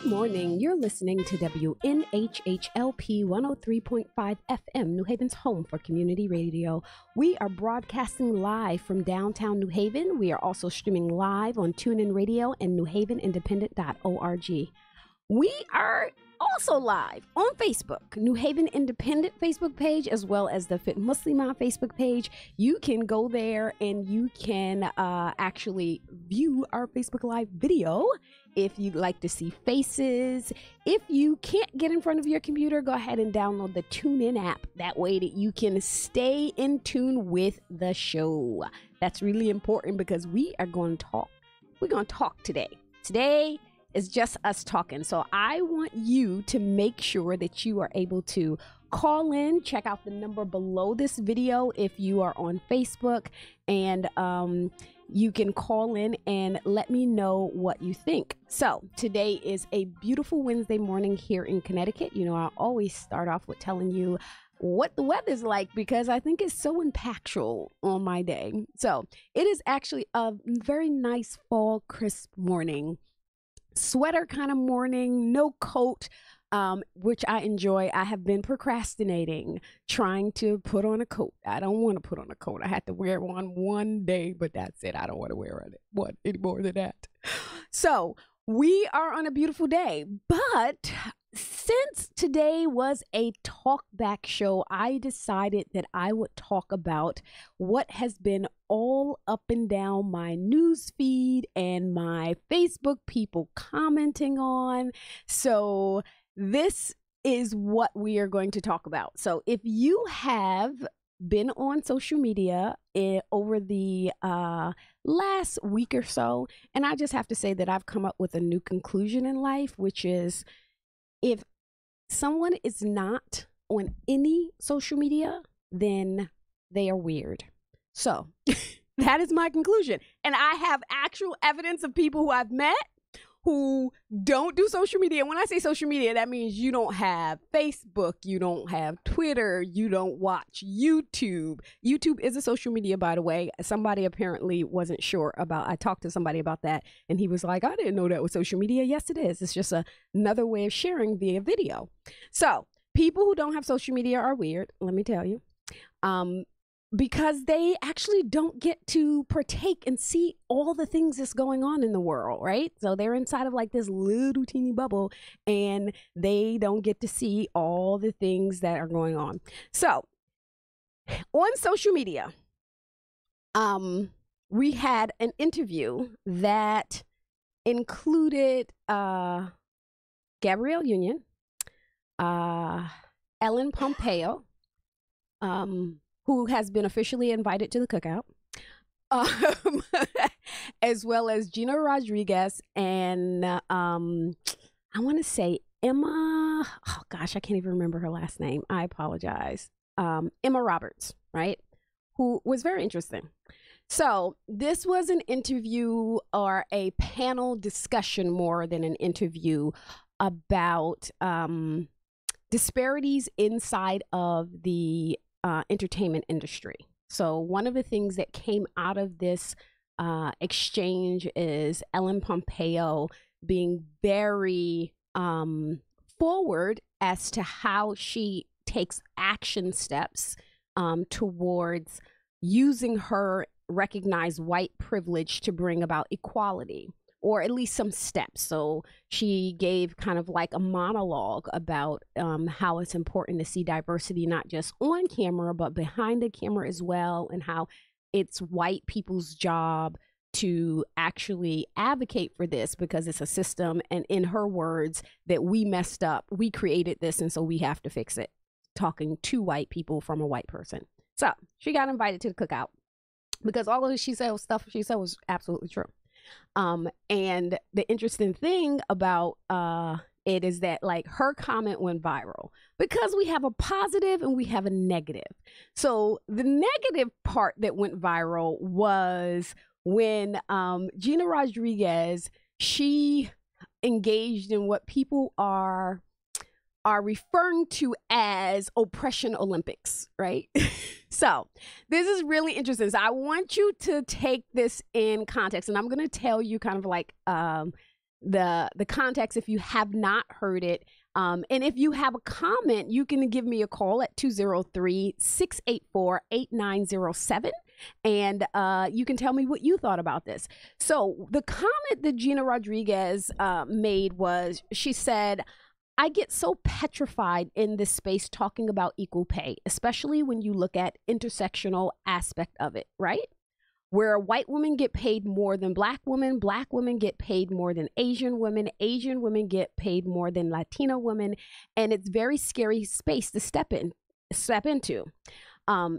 Morning. You're listening to WNHHLP 103.5 FM, New Haven's home for community radio. We are broadcasting live from downtown New Haven. We are also streaming live on TuneIn Radio and newhavenindependent.org. We are also live on Facebook, New Haven Independent Facebook page, as well as the Fit Muslimah Facebook page. You can go there and you can actually view our Facebook Live video if you'd like to see faces. If you can't get in front of your computer, go ahead and download the TuneIn app. That way that you can stay in tune with the show. That's really important because we are going to talk. We're going to talk today. Today is just us talking. So I want you to make sure that you are able to call in, check out the number below this video if you are on Facebook, and you can call in and let me know what you think. So today is a beautiful Wednesday morning here in Connecticut. You know, I always start off with telling you what the weather's like because I think it's so impactful on my day. So it is actually a very nice fall crisp morning. Sweater kind of morning, no coat, which I enjoy. I have been procrastinating, trying to put on a coat. I don't want to put on a coat. I had to wear one day, but that's it. I don't want to wear one any more than that. So we are on a beautiful day, but since today was a talk back show, I decided that I would talk about what has been all up and down my news feed and my Facebook people commenting on. So this is what we are going to talk about. So if you have been on social media over the last week or so, and I just have to say that I've come up with a new conclusion in life, which is if someone is not on any social media, then they are weird. So that is my conclusion. And I have actual evidence of people who I've met who don't do social media. And when I say social media, that means you don't have Facebook, you don't have Twitter, you don't watch YouTube. YouTube is a social media, by the way. Somebody apparently wasn't sure about, I talked to somebody about that and he was like, I didn't know that was social media. Yes, it is. It's just another way of sharing via video. So people who don't have social media are weird, let me tell you. Because they actually don't get to partake and see all the things that's going on in the world, right? So they're inside of like this little teeny bubble and they don't get to see all the things that are going on. So on social media, we had an interview that included Gabrielle Union, Ellen Pompeo, who has been officially invited to the cookout, as well as Gina Rodriguez and I want to say Emma, oh gosh, I can't even remember her last name. I apologize. Emma Roberts, right? Who was very interesting. So this was an interview or a panel discussion more than an interview about disparities inside of the entertainment industry. So one of the things that came out of this exchange is Ellen Pompeo being very forward as to how she takes action steps towards using her recognized white privilege to bring about equality, or at least some steps. So she gave kind of like a monologue about how it's important to see diversity, not just on camera, but behind the camera as well, and how it's white people's job to actually advocate for this because it's a system. And in her words, that we messed up, we created this, and so we have to fix it. Talking to white people from a white person. So she got invited to the cookout because all of she said was stuff she said was absolutely true. And the interesting thing about it is that like her comment went viral because we have a positive and we have a negative. So the negative part that went viral was when Gina Rodriguez, she engaged in what people are referring to as oppression Olympics, right? So this is really interesting. So I want you to take this in context, and I'm going to tell you kind of like the context if you have not heard it. And if you have a comment, you can give me a call at 203-684-8907. And you can tell me what you thought about this. So the comment that Gina Rodriguez made was, she said, I get so petrified in this space talking about equal pay, especially when you look at intersectional aspect of it, right? Where white women get paid more than black women get paid more than Asian women get paid more than Latina women, and it's very scary space to step into.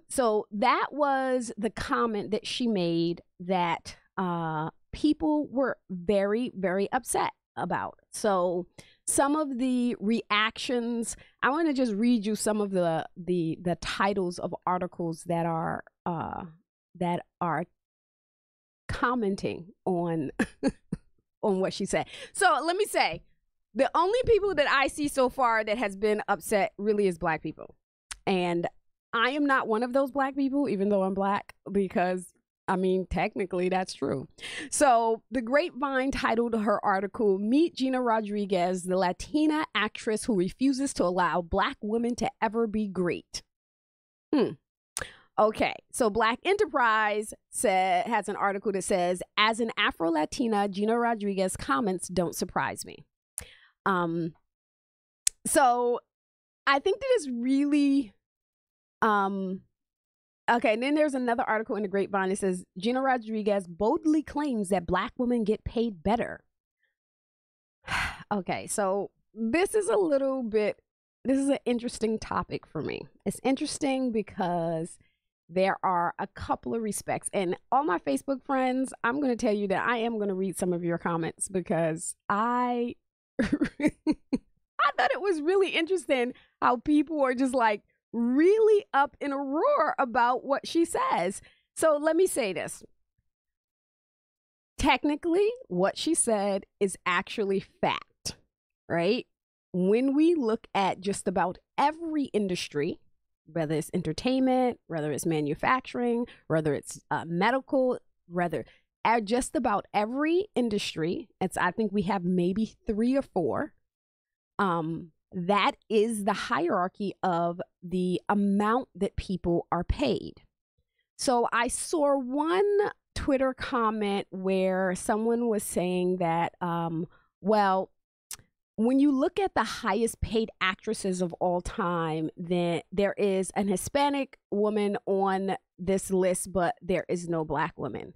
So that was the comment that she made that people were very, very upset about. So some of the reactions, I want to just read you some of the titles of articles that are commenting on on what she said. So let me say, the only people that I see so far that has been upset really is black people, and I am not one of those black people, even though I'm black, because I mean, technically that's true. So the Grapevine titled her article, Meet Gina Rodriguez, the Latina actress who refuses to allow black women to ever be great. Okay, so Black Enterprise has an article that says, as an Afro-Latina, Gina Rodriguez comments don't surprise me. So I think that is really, okay, and then there's another article in the Grapevine that says, Gina Rodriguez boldly claims that black women get paid better. Okay, so this is an interesting topic for me. It's interesting because there are a couple of respects, and all my Facebook friends, I'm going to tell you that I am going to read some of your comments because I thought it was really interesting how people are just like really up in a roar about what she says. So let me say this. Technically, what she said is actually fact, right? When we look at just about every industry, whether it's entertainment, whether it's manufacturing, whether it's medical, whether at just about every industry, I think we have maybe 3 or 4. That is the hierarchy of the amount that people are paid. So I saw one Twitter comment where someone was saying that, well, when you look at the highest paid actresses of all time, then there is an Hispanic woman on this list, but there is no black woman.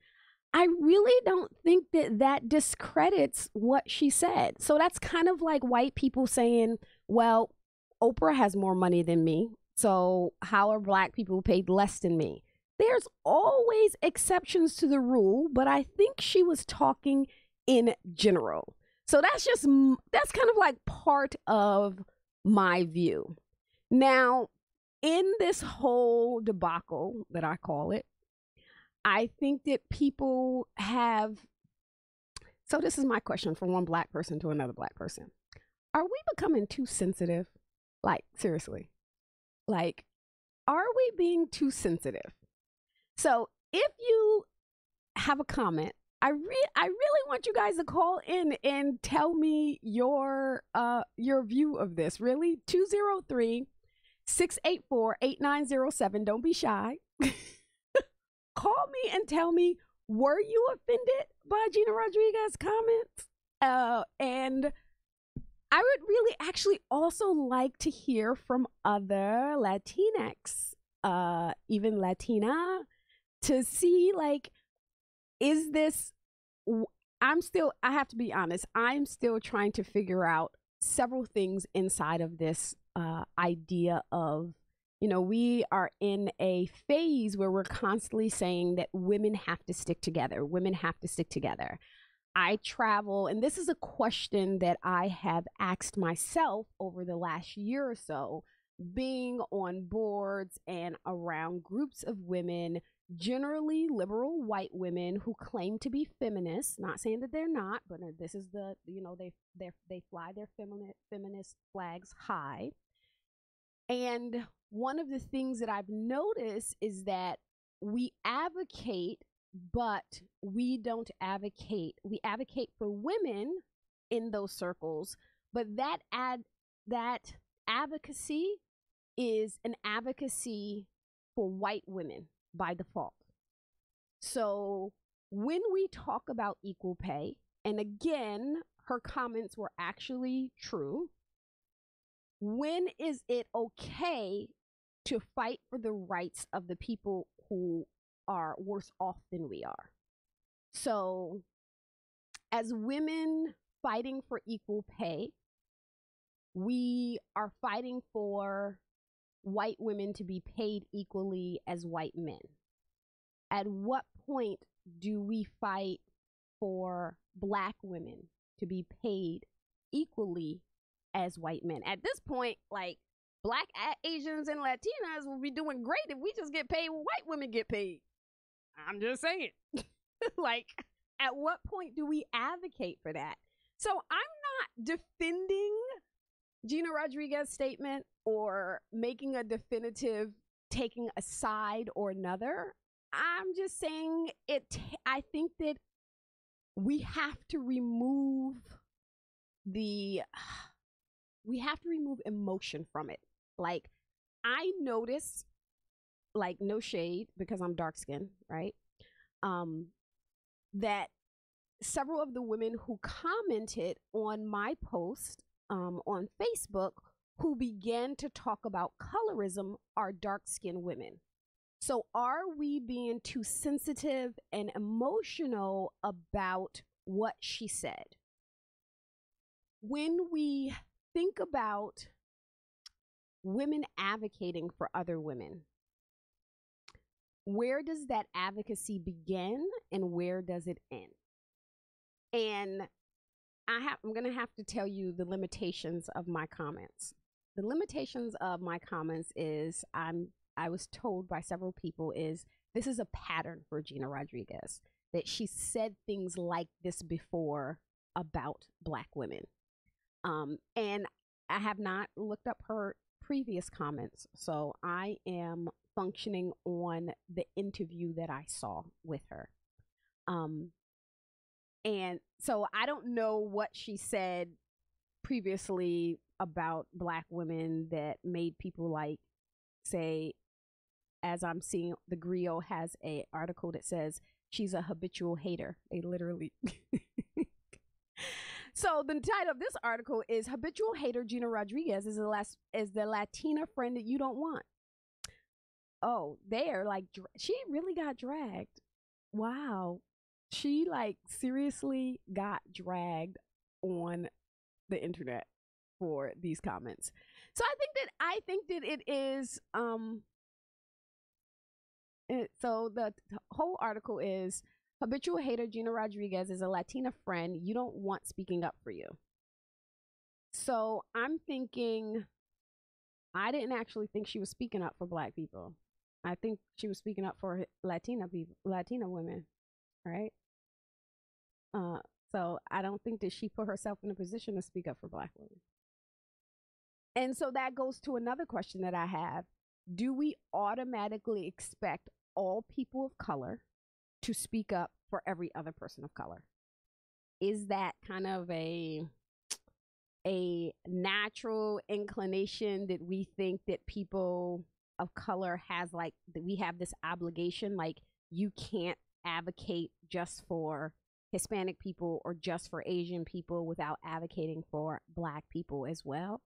I really don't think that discredits what she said. So that's kind of like white people saying, well, Oprah has more money than me, so how are black people paid less than me? There's always exceptions to the rule, but I think she was talking in general. So that's kind of like part of my view. Now, in this whole debacle that I call it, I think that people have, so this is my question from one black person to another black person. Are we becoming too sensitive? Like, seriously, like, are we being too sensitive? So if you have a comment, I really want you guys to call in and tell me your view of this. Really, 203-684-8907. Don't be shy. Call me and tell me, were you offended by Gina Rodriguez's comments? And I would really actually also like to hear from other Latinx, even Latina, to see like, is this, I have to be honest, I'm still trying to figure out several things inside of this idea of, you know, we are in a phase where we're constantly saying that women have to stick together. Women have to stick together. I travel, and this is a question that I have asked myself over the last year or so, being on boards and around groups of women, generally liberal white women who claim to be feminists. Not saying that they're not, but this is they fly their feminist flags high. And one of the things that I've noticed is that we advocate, but we don't advocate. We advocate for women in those circles, but that advocacy is an advocacy for white women by default. So when we talk about equal pay, and again, her comments were actually true. When is it okay to fight for the rights of the people who are worse off than we are? So, as women fighting for equal pay, we are fighting for white women to be paid equally as white men. At what point do we fight for Black women to be paid equally as white men? At this point, like, Black, Asians, and Latinas will be doing great if we just get paid what white women get paid. I'm just saying. Like, at what point do we advocate for that? So I'm not defending Gina Rodriguez's statement or making a definitive taking a side or another. I'm just saying I think that we have to remove emotion from it. Like, I notice, like, no shade because I'm dark skinned, right? That several of the women who commented on my post on Facebook who began to talk about colorism are dark skinned women. So are we being too sensitive and emotional about what she said? When we think about women advocating for other women, where does that advocacy begin and where does it end? And I'm going to have to tell you the limitations of my comments. The limitations of my comments is I was told by several people is this is a pattern for Gina Rodriguez, that she said things like this before about Black women. And I have not looked up her previous comments, so I am functioning on the interview that I saw with her. And so I don't know what she said previously about Black women that made people like say, as I'm seeing, the Griot has a article that says she's a habitual hater. They literally. So the title of this article is "Habitual Hater Gina Rodriguez is the Latina friend that you don't want." Oh, they're like, she really got dragged. Wow. She like seriously got dragged on the internet for these comments. So I think that it is so the whole article is habitual hater Gina Rodriguez is a Latina friend you don't want speaking up for you. So I'm thinking, I didn't actually think she was speaking up for Black people. I think she was speaking up for Latina people, Latina women, right? So I don't think that she put herself in a position to speak up for Black women. And so that goes to another question that I have. Do we automatically expect all people of color to speak up for every other person of color? Is that kind of a natural inclination that we think that people of color has, like, that we have this obligation, like you can't advocate just for Hispanic people or just for Asian people without advocating for Black people as well?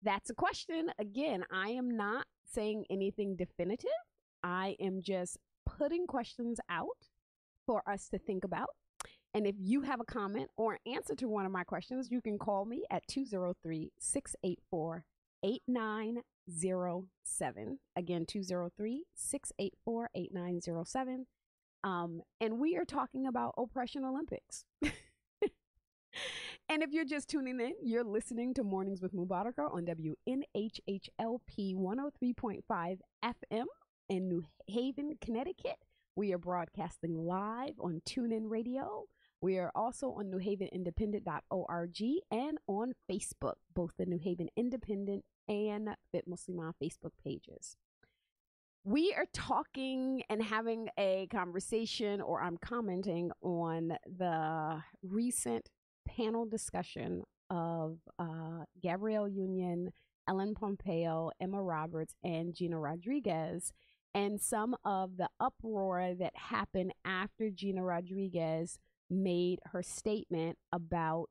That's a question. Again, I am not saying anything definitive. I am just putting questions out for us to think about. And if you have a comment or answer to one of my questions, you can call me at 203-684-8907. Again, 203-684-8907. And we are talking about Oppression Olympics. And if you're just tuning in, you're listening to Mornings with Mubarakah on WNHHLP 103.5 FM in New Haven, Connecticut. We are broadcasting live on TuneIn Radio. We are also on newhavenindependent.org and on Facebook, both the New Haven Independent and Fit Muslimah Facebook pages. We are talking and having a conversation, or I'm commenting on the recent panel discussion of Gabrielle Union, Ellen Pompeo, Emma Roberts, and Gina Rodriguez, and some of the uproar that happened after Gina Rodriguez made her statement about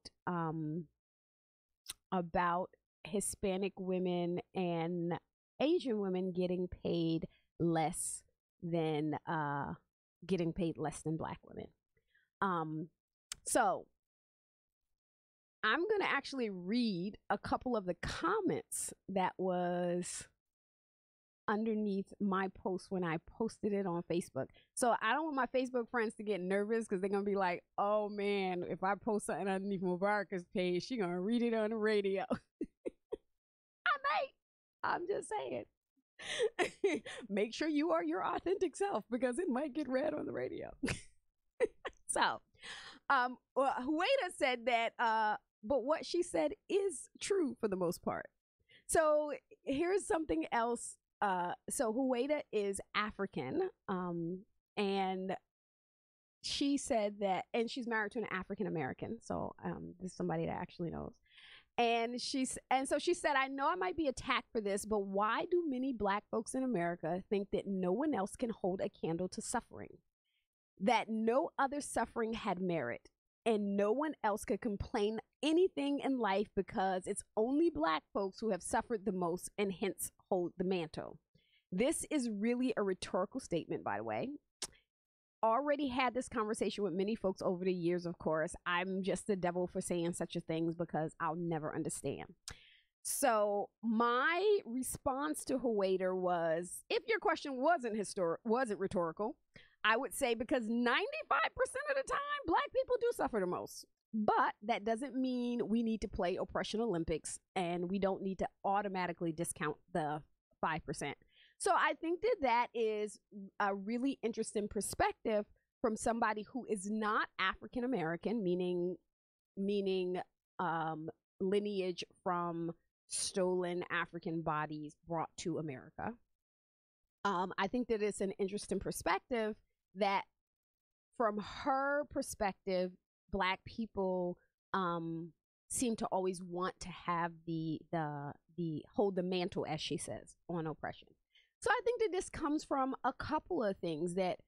Hispanic women and Asian women getting paid less than Black women. So I'm going to actually read a couple of the comments that was underneath my post when I posted it on Facebook. So I don't want my Facebook friends to get nervous because they're going to be like, oh man, if I post something underneath Mubarakah's page, she going to read it on the radio. I might. I'm just saying. Make sure you are your authentic self because it might get read on the radio. So, Hueda said that, but what she said is true for the most part. So here's something else. So Hueda is African, and she said that, and she's married to an African American. So this is somebody that actually knows. And so she said, I know I might be attacked for this, but why do many Black folks in America think that no one else can hold a candle to suffering? That no other suffering had merit, and no one else could complain anything in life because it's only Black folks who have suffered the most and hence hold the mantle. This is really a rhetorical statement, by the way. Already had this conversation with many folks over the years, of course. I'm just the devil for saying such a thing because I'll never understand. So my response to Hueda was, if your question wasn't rhetorical, I would say because 95% of the time, Black people do suffer the most. But that doesn't mean we need to play Oppression Olympics, and we don't need to automatically discount the 5%. So I think that is a really interesting perspective from somebody who is not African American, meaning lineage from stolen African bodies brought to America. I think that it's an interesting perspective that from her perspective, Black people seem to always want to have the hold the mantle, as she says, on oppression. So I think that this comes from a couple of things that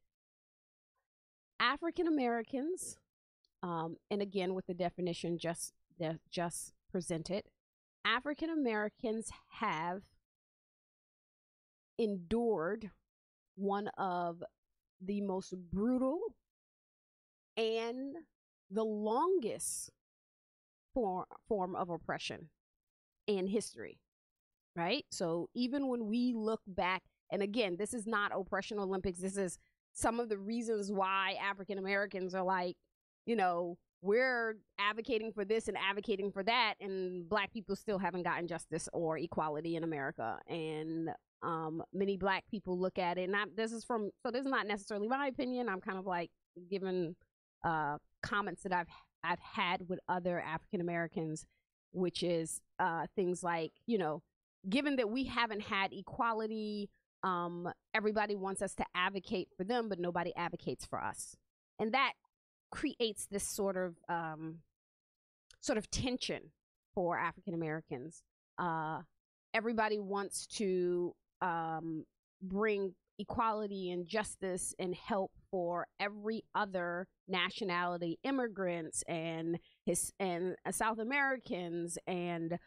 African Americans, and again with the definition just presented, African Americans have endured one of the most brutal and the longest form of oppression in history, right? So even when we look back, and again, this is not Oppression Olympics, this is some of the reasons why African Americans are like, you know, we're advocating for this and advocating for that, and Black people still haven't gotten justice or equality in America. And many Black people look at it, and this is not necessarily my opinion. I'm kind of like giving comments that I've had with other African Americans, which is things like, you know, given that we haven't had equality, everybody wants us to advocate for them, but nobody advocates for us, and that creates this sort of tension for African Americans. Everybody wants to bring equality and justice and help for every other nationality, immigrants and South Americans, and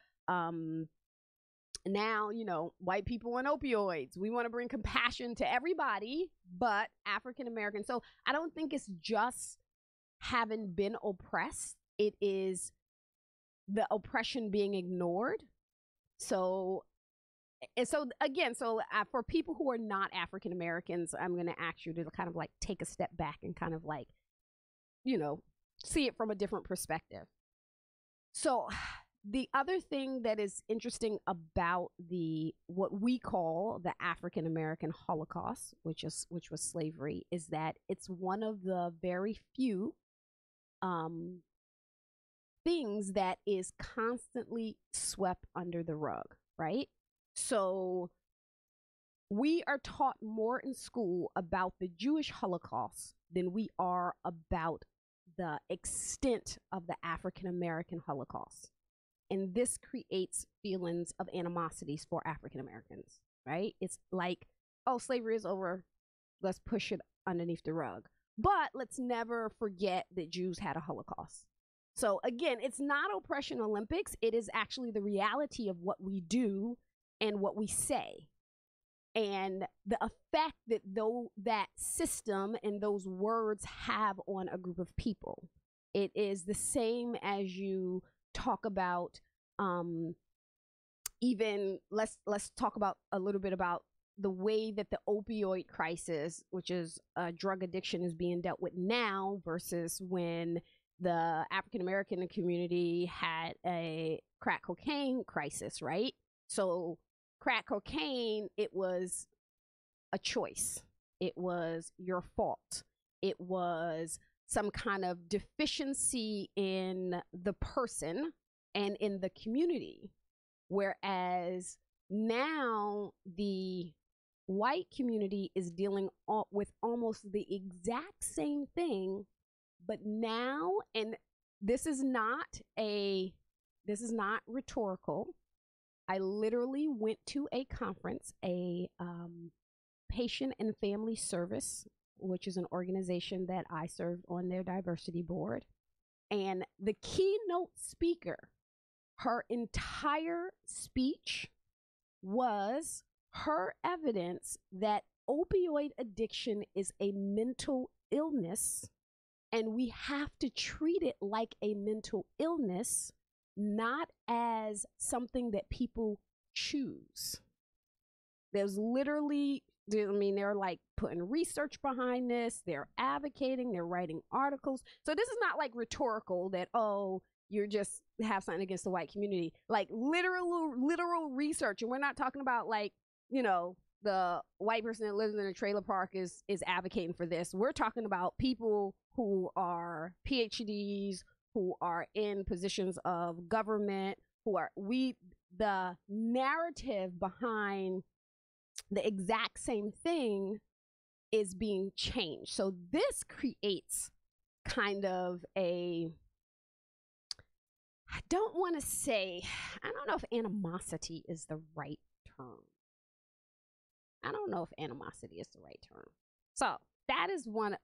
now, you know, white people and opioids. We want to bring compassion to everybody but African Americans. So I don't think it's just having been oppressed, it is the oppression being ignored. So And so again, for people who are not African Americans, I'm going to ask you to kind of like take a step back and kind of like, you know, see it from a different perspective. So the other thing that is interesting about the what we call the African American Holocaust, which was slavery, is that it's one of the very few things that is constantly swept under the rug, right? So we are taught more in school about the Jewish Holocaust than we are about the extent of the African American Holocaust. And this creates feelings of animosities for African Americans, right? It's like, oh, slavery is over. Let's push it underneath the rug. But let's never forget that Jews had a Holocaust. So again, it's not oppression Olympics. It is actually the reality of what we do and what we say. And the effect that that system and those words have on a group of people. It is the same as you talk about even let's talk about a little bit about the way that the opioid crisis, which is drug addiction, is being dealt with now versus when the African American community had a crack cocaine crisis, right? So crack cocaine, it was a choice. It was your fault. It was some kind of deficiency in the person and in the community. Whereas now the white community is dealing with almost the exact same thing, but now, and this is not rhetorical. I literally went to a conference, a patient and family service, which is an organization that I served on their diversity board. And the keynote speaker, her entire speech was her evidence that opioid addiction is a mental illness, and we have to treat it like a mental illness, not as something that people choose. There's literally, they're like putting research behind this, they're advocating, they're writing articles. So this is not like rhetorical that, oh, you're just have something against the white community. Like literal research. And we're not talking about like, the white person that lives in a trailer park is advocating for this. We're talking about people who are PhDs, who are in positions of government, the narrative behind the exact same thing is being changed. So this creates kind of I don't know if animosity is the right term. So that is one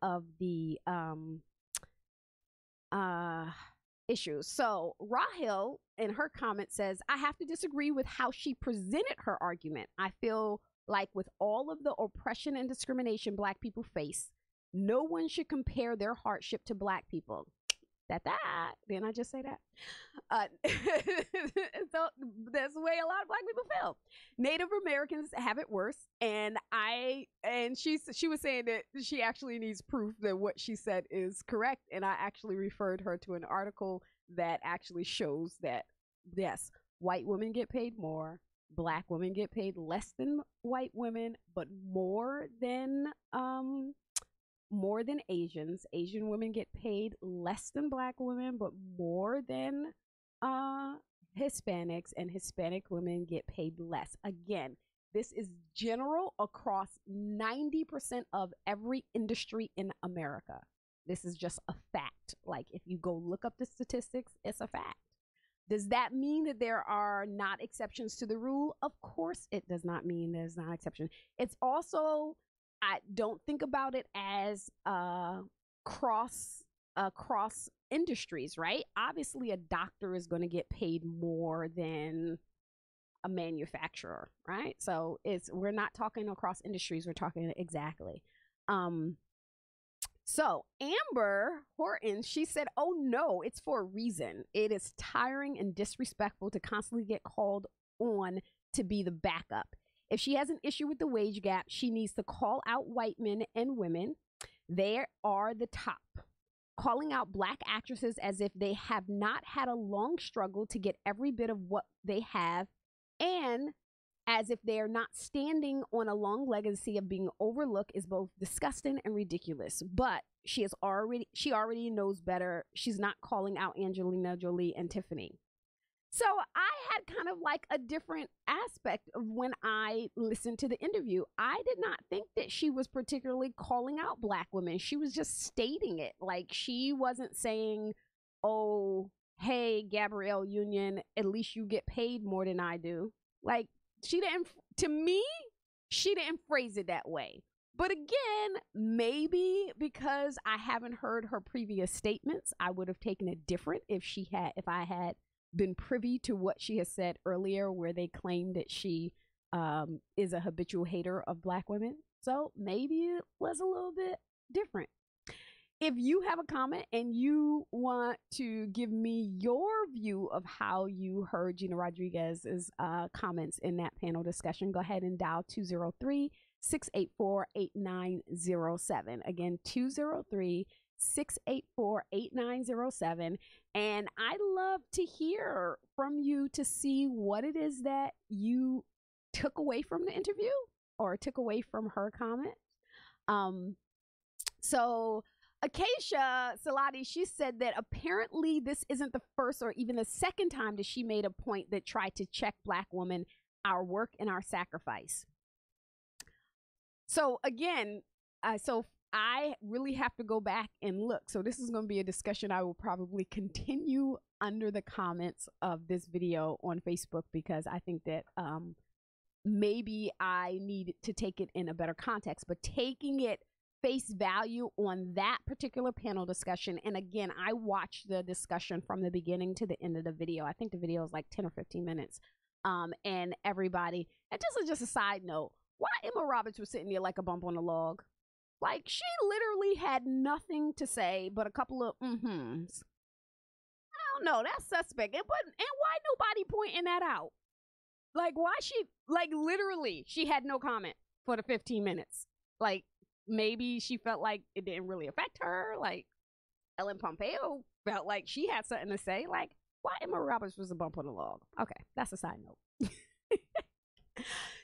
of the issues. So Rahel in her comment says, I have to disagree with how she presented her argument. I feel like with all of the oppression and discrimination Black people face, no one should compare their hardship to Black people. Didn't I just say that? So that's the way a lot of Black people feel. Native Americans have it worse, and she was saying that she actually needs proof that what she said is correct, and I actually referred her to an article that actually shows that yes, white women get paid more, Black women get paid less than white women, but more than Asians. Asian women get paid less than Black women, but more than Hispanics, and Hispanic women get paid less. Again, this is general across 90% of every industry in America. This is just a fact. Like, if you go look up the statistics, it's a fact. Does that mean that there are not exceptions to the rule? Of course it does not mean there's not exception. It's also, I don't think about it as cross industries, right? Obviously, a doctor is going to get paid more than a manufacturer, right? So we're not talking across industries. We're talking exactly. So Amber Horton, she said, oh no, it's for a reason. It is tiring and disrespectful to constantly get called on to be the backup. If she has an issue with the wage gap, she needs to call out white men and women. They are the top. Calling out Black actresses as if they have not had a long struggle to get every bit of what they have, and as if they are not standing on a long legacy of being overlooked, is both disgusting and ridiculous. But she already knows better. She's not calling out Angelina Jolie and Tiffany. So I had kind of like a different aspect of when I listened to the interview. I did not think that she was particularly calling out Black women. She was just stating it. Like, she wasn't saying, oh, hey, Gabrielle Union, at least you get paid more than I do. Like, she didn't, to me, she didn't phrase it that way. But again, maybe because I haven't heard her previous statements, I would have taken it different if I had been privy to what she has said earlier, where they claimed that she is a habitual hater of Black women. So maybe it was a little bit different. If you have a comment and you want to give me your view of how you heard Gina Rodriguez's comments in that panel discussion, go ahead and dial 203-684-8907. Again, 203-684-8907. And I'd love to hear from you to see what it is that you took away from the interview or took away from her comments. So Acacia Salati, she said that apparently this isn't the first or even the second time that she made a point that tried to check Black women, our work and our sacrifice. So again, I really have to go back and look. So this is going to be a discussion I will probably continue under the comments of this video on Facebook, because I think that maybe I need to take it in a better context. But taking it face value on that particular panel discussion, and again, I watched the discussion from the beginning to the end of the video. I think the video is like 10 or 15 minutes. And everybody, and just a side note, why Emma Roberts was sitting there like a bump on a log? Like, she literally had nothing to say but a couple of mm-hms. I don't know, that's suspect. And why nobody pointing that out? Like, why literally, she had no comment for the 15 minutes. Like, maybe she felt like it didn't really affect her. Like, Ellen Pompeo felt like she had something to say. Like, why Emma Roberts was a bump on the log? Okay, that's a side note.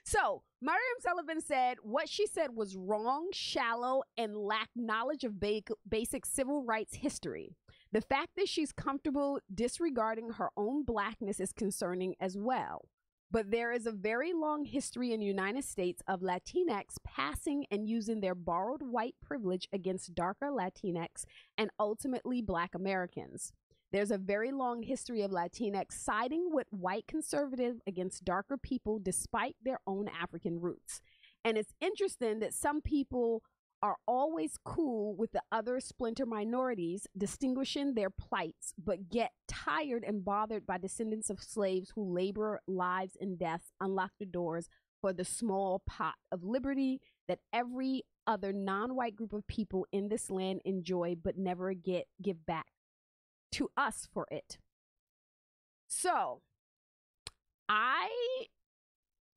So, Mariam Sullivan said what she said was wrong, shallow, and lacked knowledge of basic civil rights history. The fact that she's comfortable disregarding her own Blackness is concerning as well. But there is a very long history in the United States of Latinx passing and using their borrowed white privilege against darker Latinx and ultimately Black Americans. There's a very long history of Latinx siding with white conservatives against darker people despite their own African roots. And it's interesting that some people are always cool with the other splinter minorities, distinguishing their plights, but get tired and bothered by descendants of slaves who labor lives and deaths unlock the doors for the small pot of liberty that every other non-white group of people in this land enjoy but never give back to us for it. So I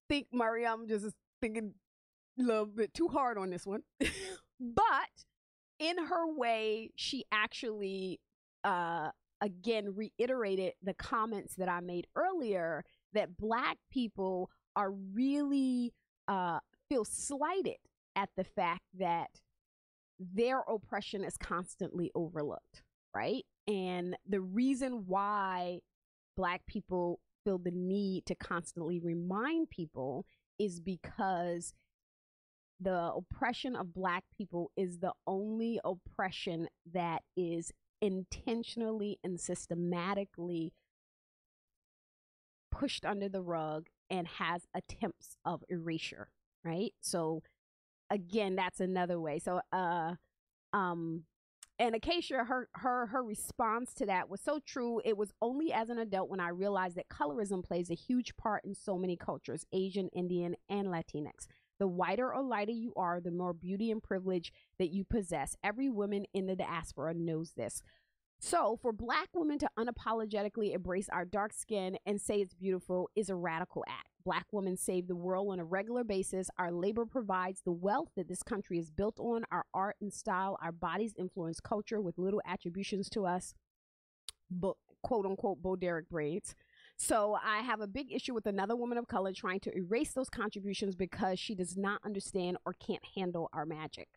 think Mariam just is thinking a little bit too hard on this one. But in her way, she actually again reiterated the comments that I made earlier, that Black people are really feel slighted at the fact that their oppression is constantly overlooked, right? And the reason why Black people feel the need to constantly remind people is because the oppression of Black people is the only oppression that is intentionally and systematically pushed under the rug and has attempts of erasure, right? So again, that's another way. So and Acacia, her response to that was so true. It was only as an adult when I realized that colorism plays a huge part in so many cultures, Asian, Indian, and Latinx. The whiter or lighter you are, the more beauty and privilege that you possess. Every woman in the diaspora knows this. So, for Black women to unapologetically embrace our dark skin and say it's beautiful is a radical act. Black women save the world on a regular basis. Our labor provides the wealth that this country is built on. Our art and style, our bodies influence culture with little attributions to us, quote unquote, Bo Derek braids. So I have a big issue with another woman of color trying to erase those contributions because she does not understand or can't handle our magic.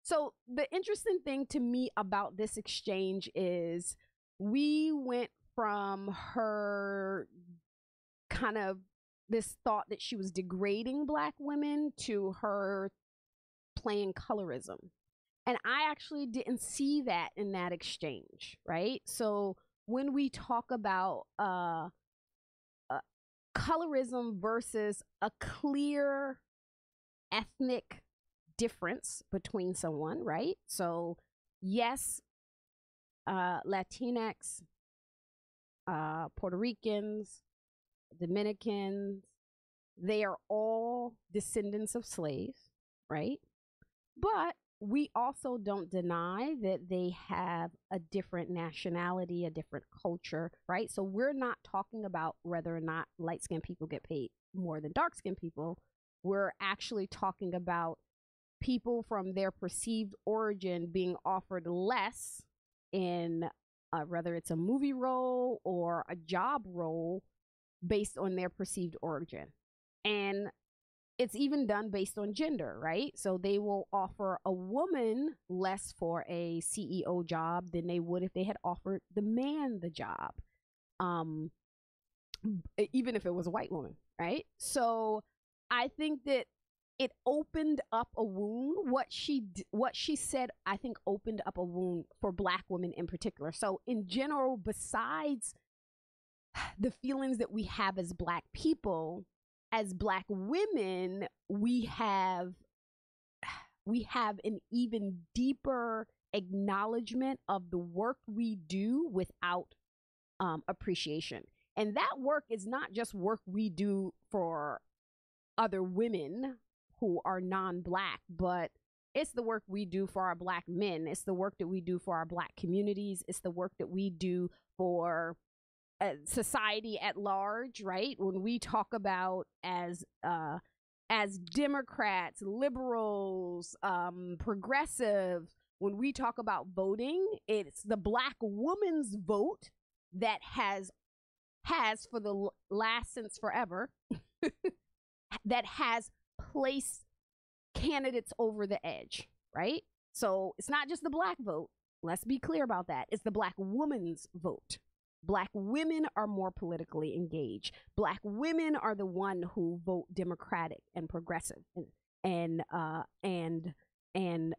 So the interesting thing to me about this exchange is we went from her kind of this thought that she was degrading Black women to her playing colorism. And I actually didn't see that in that exchange, right? So when we talk about colorism versus a clear ethnic difference between someone, right? So yes, Latinx, Puerto Ricans, Dominicans, they are all descendants of slaves, right? But we also don't deny that they have a different nationality, a different culture, right? So we're not talking about whether or not light-skinned people get paid more than dark-skinned people. We're actually talking about people from their perceived origin being offered less in whether it's a movie role or a job role based on their perceived origin. And it's even done based on gender, right? So they will offer a woman less for a CEO job than they would if they had offered the man the job, even if it was a white woman, right? So I think that it opened up a wound. What she said, I think, opened up a wound for Black women in particular. So in general, besides the feelings that we have as Black people, as Black women, we have an even deeper acknowledgement of the work we do without appreciation. And that work is not just work we do for other women who are non-Black, but it's the work we do for our Black men. It's the work that we do for our Black communities. It's the work that we do for society at large, right? When we talk about as Democrats, liberals, progressives, when we talk about voting, it's the Black woman's vote that has for the last since forever that has placed candidates over the edge, right? So it's not just the Black vote. Let's be clear about that. It's the Black woman's vote. Black women are more politically engaged. Black women are the one who vote Democratic and progressive and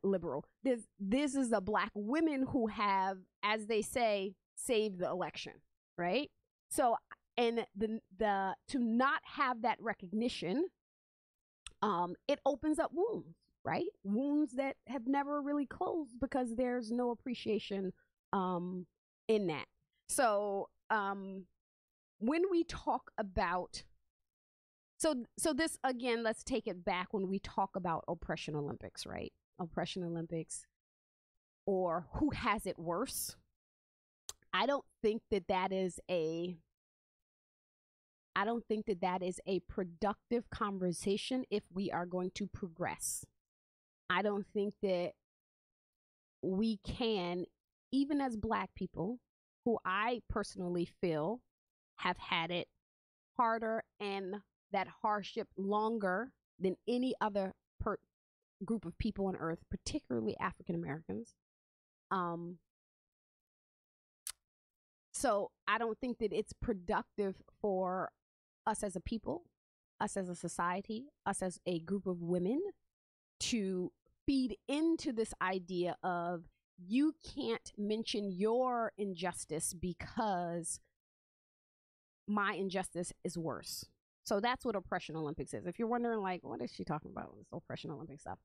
liberal. This is the Black women who have, as they say, saved the election, right? So, and the to not have that recognition, it opens up wounds, right? Wounds that have never really closed because there's no appreciation in that. So when we talk about, so this again, let's take it back when we talk about Oppression Olympics, right? Oppression Olympics, or who has it worse. I don't think that that is a productive conversation if we are going to progress. I don't think that we can, even as Black people, who I personally feel have had it harder and that hardship longer than any other group of people on earth, particularly African Americans. So I don't think that it's productive for us as a people, us as a society, us as a group of women to feed into this idea of you can't mention your injustice because my injustice is worse. So that's what Oppression Olympics is. If you're wondering, like, what is she talking about with this Oppression Olympics stuff?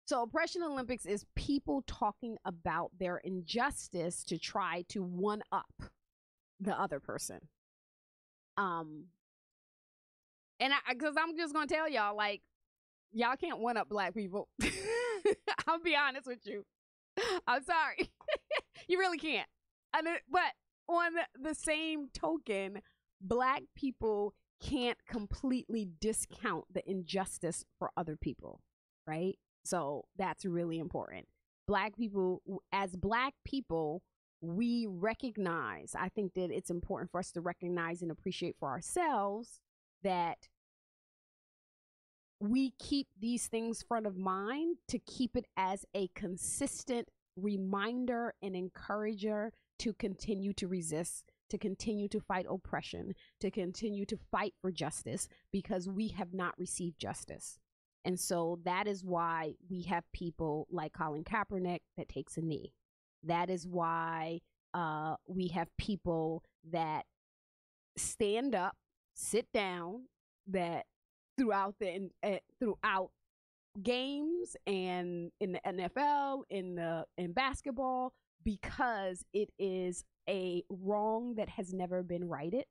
So Oppression Olympics is people talking about their injustice to try to one up the other person. And because I'm just gonna tell y'all, like, y'all can't one up Black people. I'll be honest with you. I'm sorry. You really can't. But on the same token, Black people can't completely discount the injustice for other people, right? So that's really important. Black people, as Black people, we recognize, I think that it's important for us to recognize and appreciate for ourselves that we keep these things front of mind, to keep it as a consistent reminder and encourager to continue to resist, to continue to fight oppression, to continue to fight for justice, because we have not received justice. And so that is why we have people like Colin Kaepernick that takes a knee. That is why we have people that stand up, sit down, that throughout games and in the NFL, in basketball, because it is a wrong that has never been righted.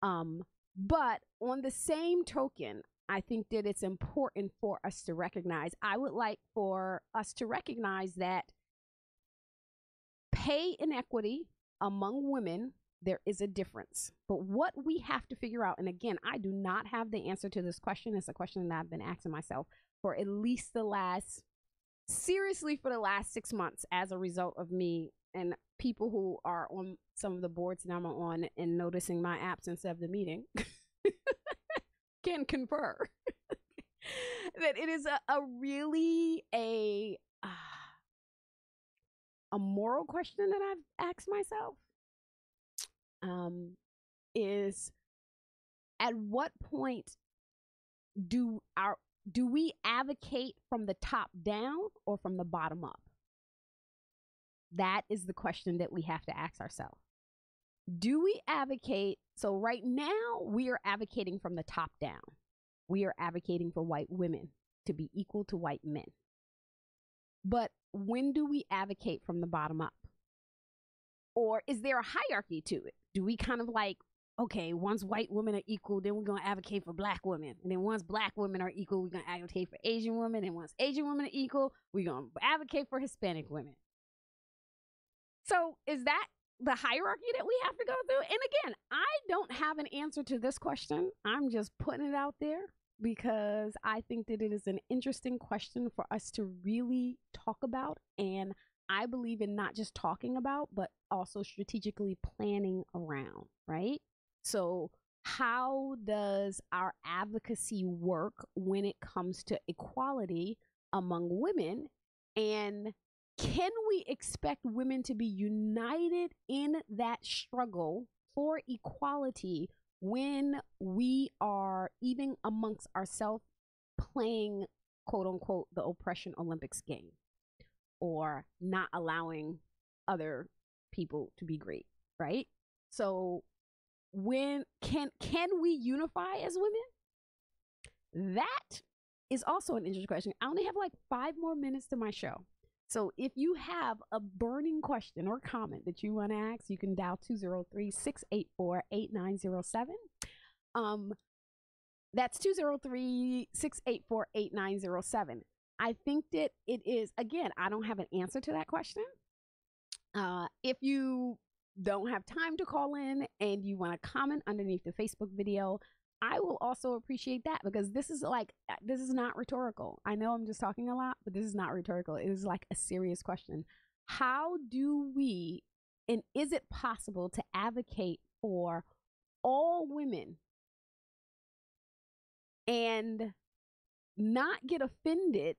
But on the same token, I think that it's important for us to recognize, I would like for us to recognize that pay inequity among women, there is a difference. But what we have to figure out, and again, I do not have the answer to this question. It's a question that I've been asking myself for at least for the last 6 months, as a result of me and people who are on some of the boards that I'm on and noticing my absence of the meeting can confer that it is really a moral question that I've asked myself. Is at what point do we advocate from the top down or from the bottom up? That is the question that we have to ask ourselves. Do we advocate? So right now we are advocating from the top down. We are advocating for white women to be equal to white men. But when do we advocate from the bottom up? Or is there a hierarchy to it? Do we kind of like, okay, once white women are equal, then we're going to advocate for Black women. And then once Black women are equal, we're going to advocate for Asian women. And once Asian women are equal, we're going to advocate for Hispanic women. So is that the hierarchy that we have to go through? And again, I don't have an answer to this question. I'm just putting it out there because I think that it is an interesting question for us to really talk about. And I believe in not just talking about, but also strategically planning around, right? So how does our advocacy work when it comes to equality among women? And can we expect women to be united in that struggle for equality when we are, even amongst ourselves, playing, quote unquote, the oppression Olympics game, or not allowing other people to be great, right? So when can we unify as women? That is also an interesting question. I only have like 5 more minutes to my show. So if you have a burning question or comment that you want to ask, you can dial 203-684-8907. That's 203-684-8907. I think that it is, again, I don't have an answer to that question. If you don't have time to call in and you want to comment underneath the Facebook video, I will also appreciate that, because this is not rhetorical. I know I'm just talking a lot, but this is not rhetorical. It is like a serious question. How do we, and is it possible to advocate for all women and not get offended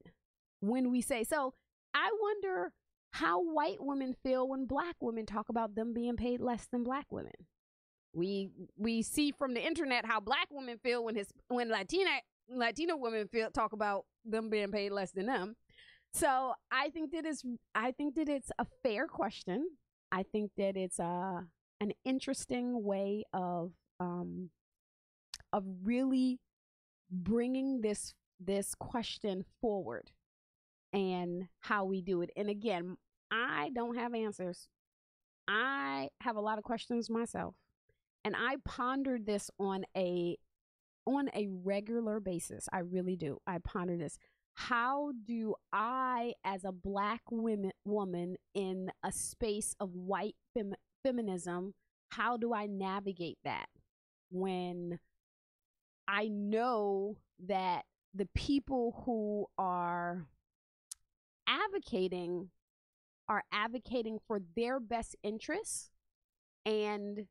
when we say, so I wonder how white women feel when Black women talk about them being paid less than Black women. We see from the internet how Black women feel when Latina women talk about them being paid less than them. So I think that it's a fair question. I think that it's an interesting way of really bringing this question forward and how we do it. And again, I don't have answers. I have a lot of questions myself. And I pondered this on a regular basis. I really do. I ponder this. How do I, as a Black woman in a space of white feminism, how do I navigate that when I know that the people who advocating are advocating for their best interests, and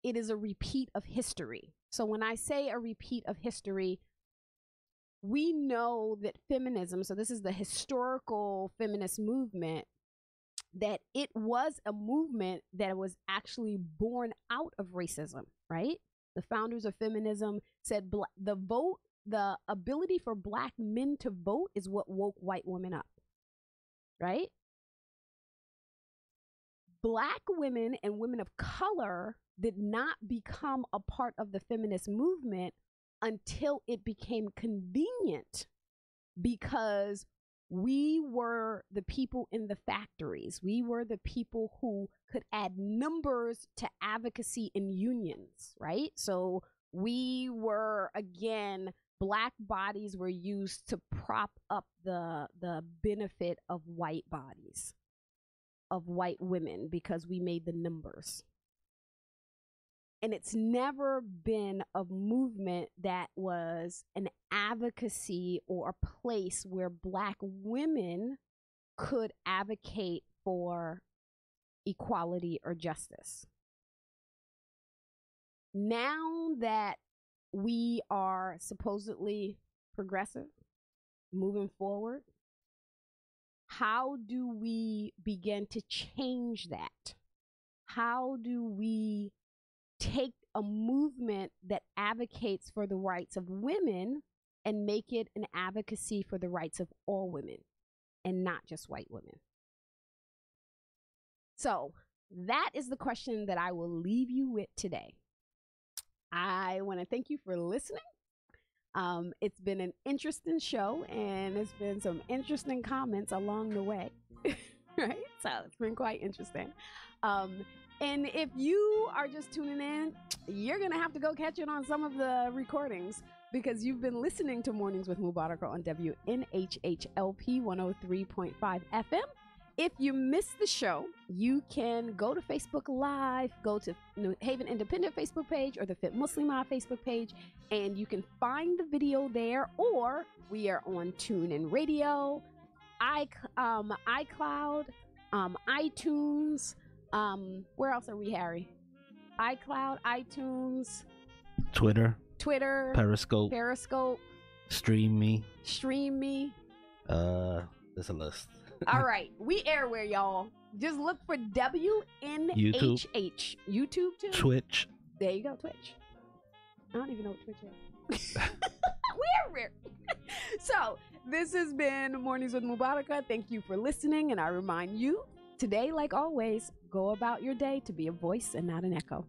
it is a repeat of history? So when I say a repeat of history, we know that feminism, so this is the historical feminist movement, that it was a movement that was actually born out of racism, right? The founders of feminism said the ability for Black men to vote is what woke white women up, right? Black women and women of color did not become a part of the feminist movement until it became convenient, because we were the people in the factories. We were the people who could add numbers to advocacy in unions, right? So we were, again, Black bodies were used to prop up the benefit of white bodies, of white women, because we made the numbers. And it's never been a movement that was an advocacy or a place where Black women could advocate for equality or justice. Now that we are supposedly progressive, moving forward, how do we begin to change that? How do we take a movement that advocates for the rights of women and make it an advocacy for the rights of all women and not just white women? So that is the question that I will leave you with today. I want to thank you for listening. It's been an interesting show, and it's been some interesting comments along the way, right? So it's been quite interesting. And if you are just tuning in, you're going to have to go catch it on some of the recordings, because you've been listening to Mornings with Mubarakah on WNHHLP 103.5 FM. If you missed the show, you can go to Facebook Live, go to New Haven Independent Facebook page or the Fit Muslimah Facebook page, and you can find the video there, or we are on TuneIn Radio, iCloud, iTunes. Where else are we, Harry? iCloud, iTunes, Twitter, Periscope, Stream Me. There's a list. All right, we everywhere, y'all. Just look for WNHH. YouTube too. Twitch. There you go, Twitch. I don't even know what Twitch is. We everywhere. So this has been Mornings with Mubarakah. Thank you for listening, and I remind you, today, like always, go about your day to be a voice and not an echo.